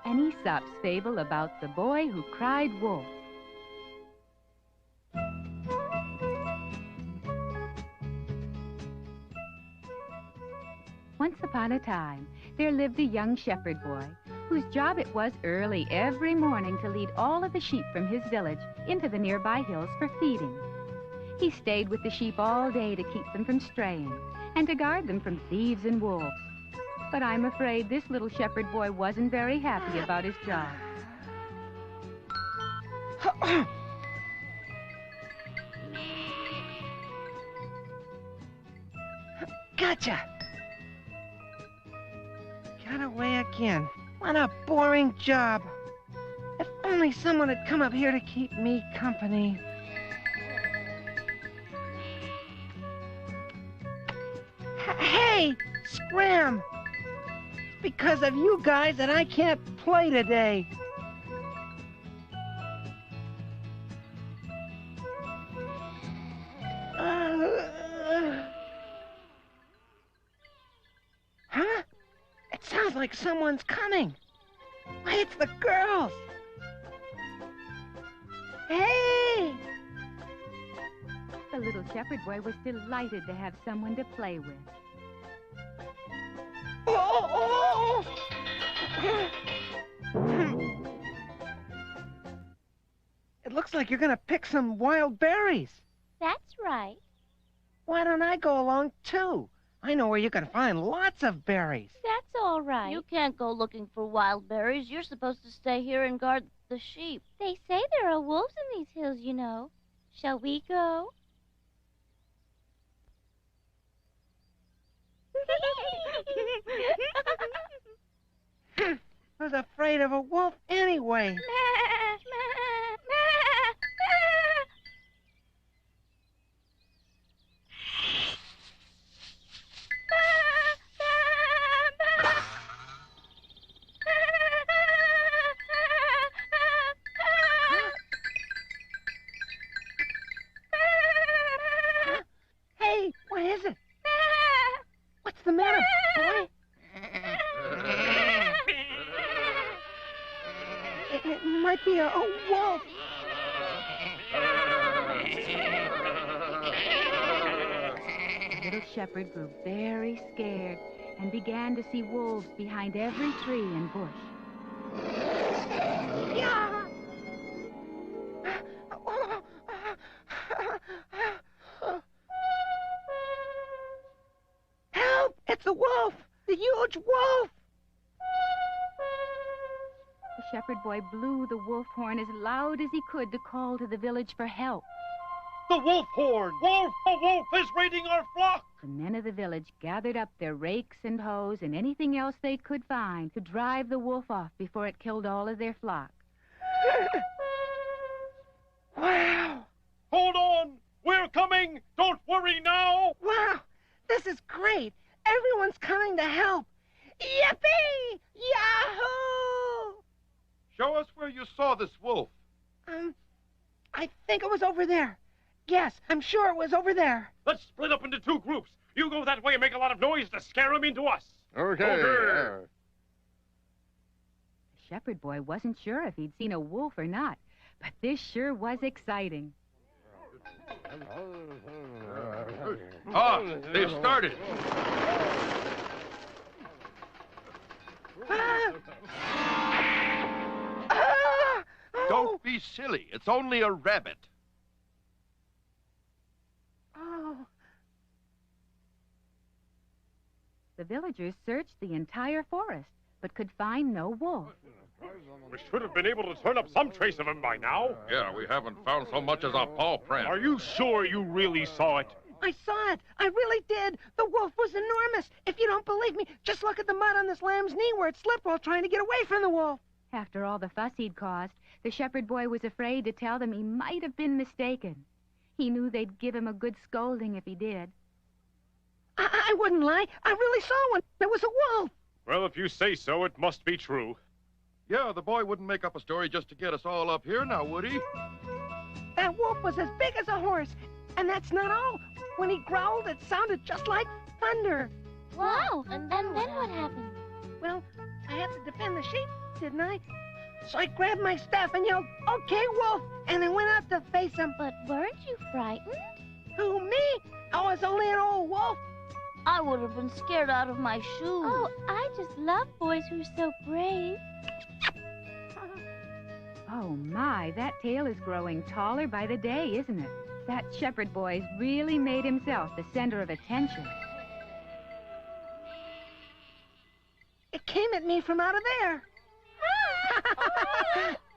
an Aesop's fable about the boy who cried wolf. Once upon a time, there lived a young shepherd boy whose job it was early every morning to lead all of the sheep from his village into the nearby hills for feeding. He stayed with the sheep all day to keep them from straying and to guard them from thieves and wolves. But I'm afraid this little shepherd boy wasn't very happy about his job. Gotcha! Got away again. What a boring job. If only someone had come up here to keep me company. Hey, Scram! It's because of you guys that I can't play today. Huh? It sounds like someone's coming. Why, it's the girls. Hey! The little shepherd boy was delighted to have someone to play with. Oh! It looks like you're gonna pick some wild berries. That's right. Why don't I go along, too? I know where you can find lots of berries. That's all right. You can't go looking for wild berries. You're supposed to stay here and guard the sheep. They say there are wolves in these hills, you know. Shall we go? I was afraid of a wolf anyway. Hey, what is it? What's the matter, boy? It might be a wolf. The little shepherd grew very scared and began to see wolves behind every tree and bush. Yeah. Help! It's a wolf! The huge wolf! The shepherd boy blew the wolf horn as loud as he could to call to the village for help. The wolf horn! Wolf! A wolf is raiding our flock! The men of the village gathered up their rakes and hoes and anything else they could find to drive the wolf off before it killed all of their flock. Wow! Hold on! We're coming! Don't worry now! Wow! This is great! Everyone's coming to help! Yippee! Yahoo! Show us where you saw this wolf. I think it was over there. Yes, I'm sure it was over there. Let's split up into two groups. You go that way and make a lot of noise to scare him into us. Okay. The shepherd boy wasn't sure if he'd seen a wolf or not, but this sure was exciting. Ah, they've started. Don't be silly. It's only a rabbit. Oh. The villagers searched the entire forest, but could find no wolf. We should have been able to turn up some trace of him by now. Yeah, we haven't found so much as a paw print. Are you sure you really saw it? I saw it. I really did. The wolf was enormous. If you don't believe me, just look at the mud on this lamb's knee where it slipped while trying to get away from the wolf. After all the fuss he'd caused, the shepherd boy was afraid to tell them he might have been mistaken. He knew they'd give him a good scolding if he did. I wouldn't lie. I really saw one. It was a wolf. Well, if you say so, it must be true. Yeah, the boy wouldn't make up a story just to get us all up here now, would he? That wolf was as big as a horse. And that's not all. When he growled, it sounded just like thunder. Wow. And then what happened? Well, I had to defend the sheep didn't I? So I grabbed my staff and yelled, "Okay, wolf!" And I went out to face him. But weren't you frightened? Who, me? I was only an old wolf. I would have been scared out of my shoes. Oh, I just love boys who are so brave. Oh, my, that tail is growing taller by the day, isn't it? That shepherd boy's really made himself the center of attention. It came at me from out of there.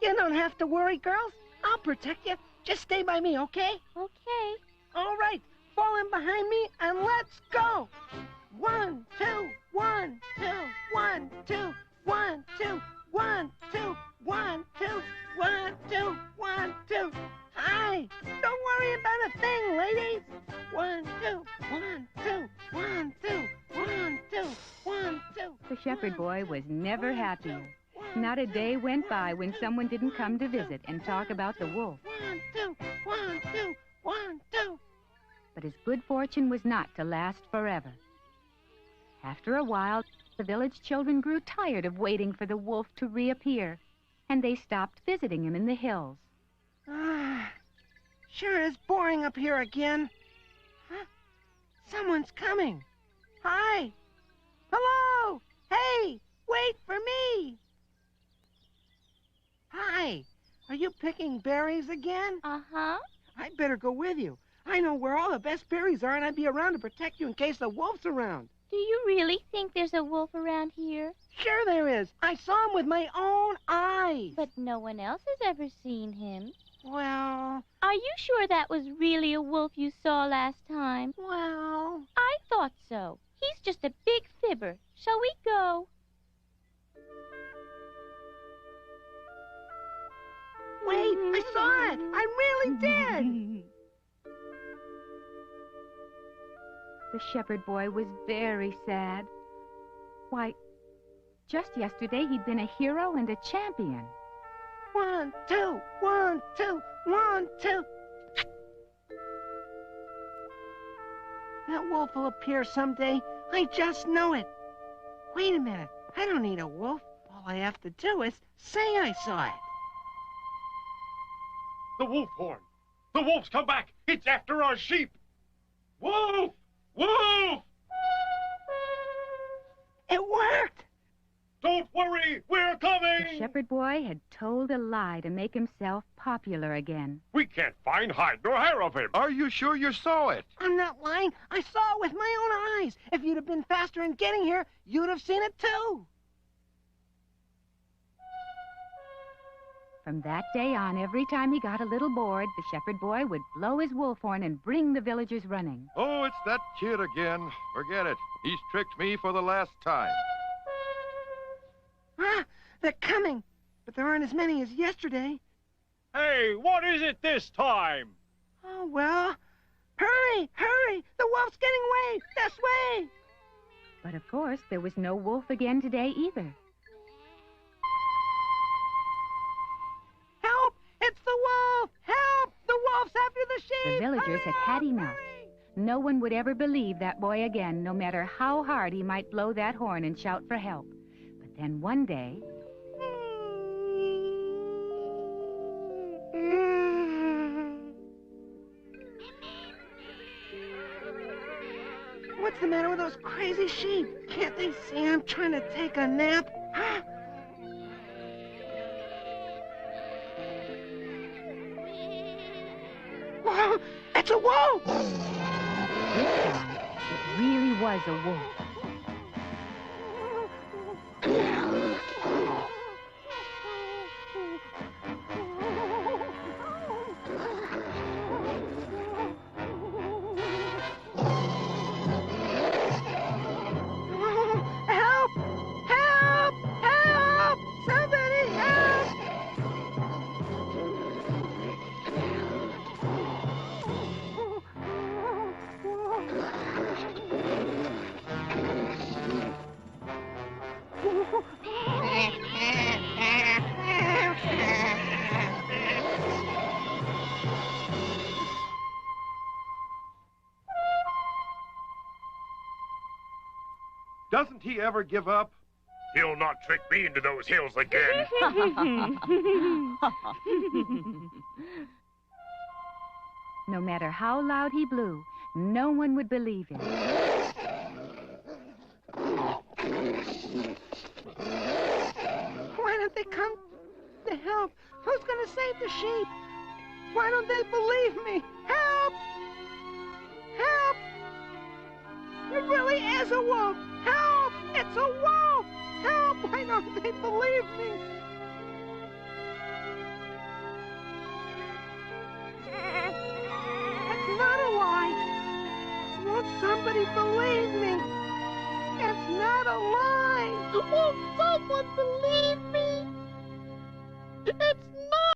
You don't have to worry, girls. I'll protect you. Just stay by me, okay? Okay. All right. Fall in behind me and let's go. 1, 2, 1, 2, 1, 2, 1, 2, 1, 2, 1, 2, 1, 2, 1, 2. Hi. Don't worry about a thing, ladies. 1, 2, 1, 2, 1, 2, 1, 2, 1, 2. The shepherd boy was never happier. Not a day went by when someone didn't come to visit and talk about the wolf. 1, 2, 1, 2, 1, 2. But his good fortune was not to last forever. After a while, the village children grew tired of waiting for the wolf to reappear, and they stopped visiting him in the hills. Sure is boring up here again. Huh? Someone's coming. Hi. Hello. Hey, wait for me. Hi. Are you picking berries again? Uh-huh. I'd better go with you. I know where all the best berries are, and I'd be around to protect you in case the wolf's around. Do you really think there's a wolf around here? Sure there is. I saw him with my own eyes. But no one else has ever seen him. Well, Are you sure that was really a wolf you saw last time? well... I thought so. He's just a big fibber. Shall we go? Wait, I saw it. I really did. The shepherd boy was very sad. Why, just yesterday he'd been a hero and a champion. 1, 2, 1, 2, 1, 2. That wolf will appear someday. I just know it. Wait a minute. I don't need a wolf. All I have to do is say I saw it. The wolf horn. The wolf's come back. It's after our sheep. Wolf! Wolf! It worked. Don't worry, we're coming! The shepherd boy had told a lie to make himself popular again. We can't find hide nor hair of him. Are you sure you saw it? I'm not lying. I saw it with my own eyes. If you'd have been faster in getting here, you'd have seen it too. From that day on, every time he got a little bored, the shepherd boy would blow his wolf horn and bring the villagers running. Oh, it's that kid again. Forget it. He's tricked me for the last time. Ah, they're coming. But there aren't as many as yesterday. Hey, what is it this time? Oh, well. Hurry, hurry. The wolf's getting away. This way. But of course, there was no wolf again today either. Help! It's the wolf! Help! The wolf's after the sheep! The villagers had had enough. No one would ever believe that boy again, no matter how hard he might blow that horn and shout for help. But then one day... What's the matter with those crazy sheep? Can't they see I'm trying to take a nap? Whoa, it's a wolf! It really was a wolf. Help! Help! Help! Somebody help! Doesn't he ever give up? He'll not trick me into those hills again. No matter how loud he blew, no one would believe him. Why don't they come to help? Who's gonna save the sheep? Why don't they believe me? Help! Help! It really is a wolf! Help! It's a wolf! Help! Why don't they believe me? It's not a lie! Won't somebody believe me? It's not a lie! Won't someone believe me?